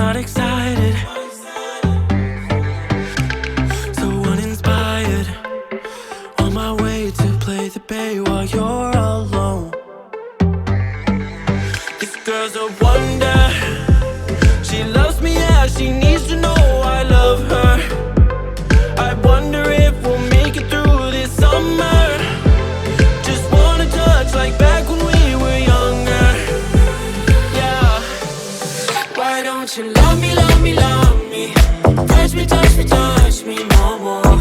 not excited, so uninspired. On my way to play the bay while you're alone. This girl's a wonder. She loves me, yeah, she needs to know I love her. I wonder if we'll make it through this summer. Just wanna touch like back when we were younger. Yeah. Why don't you love me, love me, love me? Touch me, touch me, touch me no more.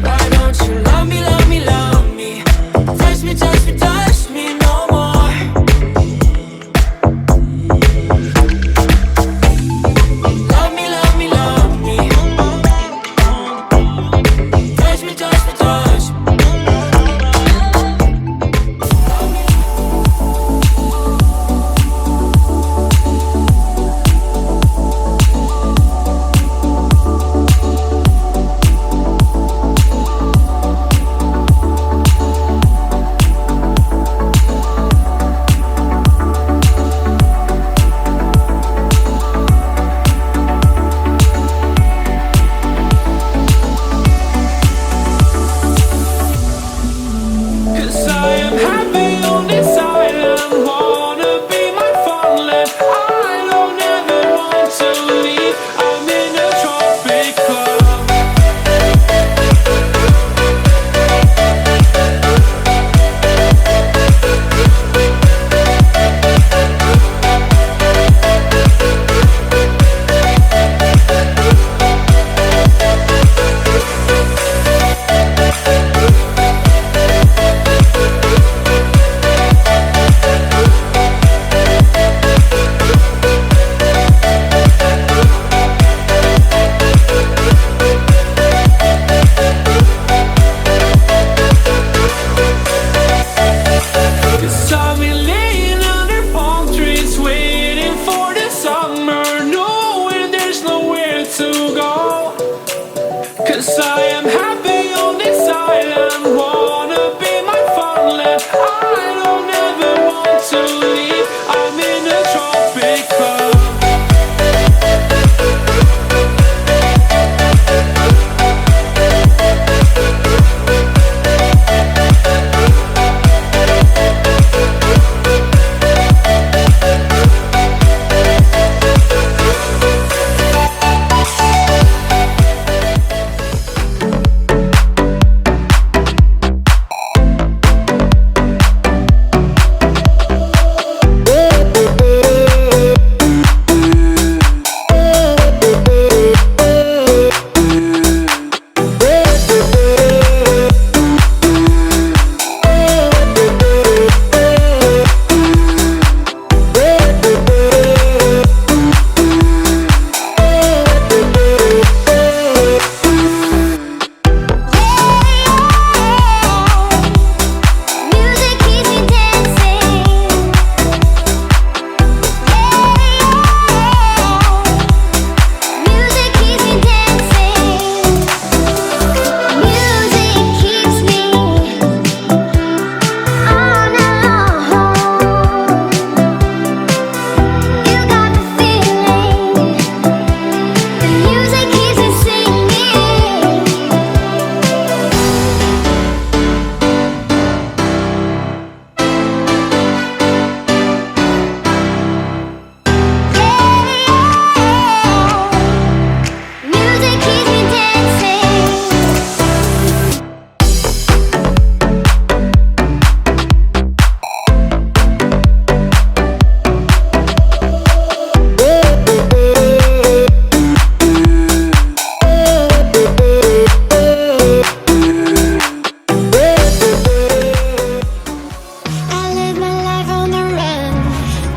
Why don't you love me, love me, love me? Touch me, touch me, touch me no more. Love me, love me, love me. Touch me, touch me, touch me. Cause I am happy on this island. Wanna be my farmland. I don't ever want to leave. I'm in a tropic club. Cause I've been laying under palm trees, waiting for the summer, knowing there's nowhere to go. Cause I am happy on this island. Wanna be my farmland. I don't ever want to leave. I'm in a tropic club.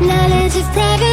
Knowledge is private.